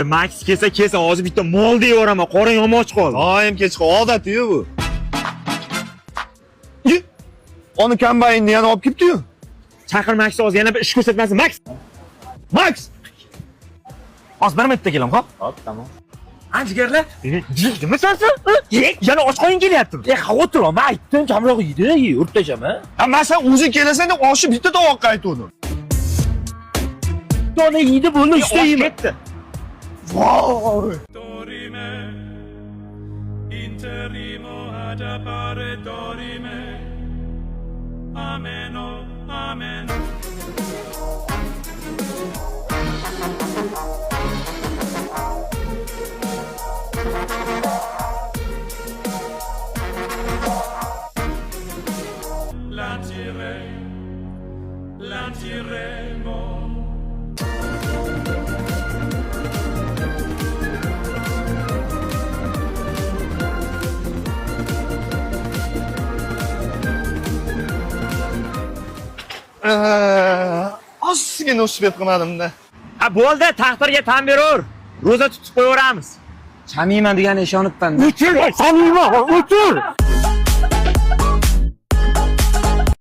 Max kelsa, hozir bitta mol deyveraman, qorang yomoch qoldi. Doim kech odatiyu bu. Onu kombaynni yana olib kelibdi-yu. Chaqir Max hozir yana bir ish ko'rsatmasin. Max! Hozir bir minutda kelaman, xo'p? Hop, tamam. Anjigarlar, yedimi sensan? Yana och qo'ying kelyapti. Xavotir olma, aytdim, kamroq yedi, o'rtashama. Ama sen o'zing kelasan deb oshi bitta tovoqqa aytdim. Dona yedi bo'ldi, ishda yeyman. Ketdi. Voy! Dorime, interrimo ad appare dorime. Ameno, amen. Lantiremo. Ozgina ushbet qilmadim-da. Ha, bo'ldi, taqdirga tan beraver. Ro'za tutib qo'yaveramiz. Chamayman degan ishonibman. O'tir, saniyman, o'tir.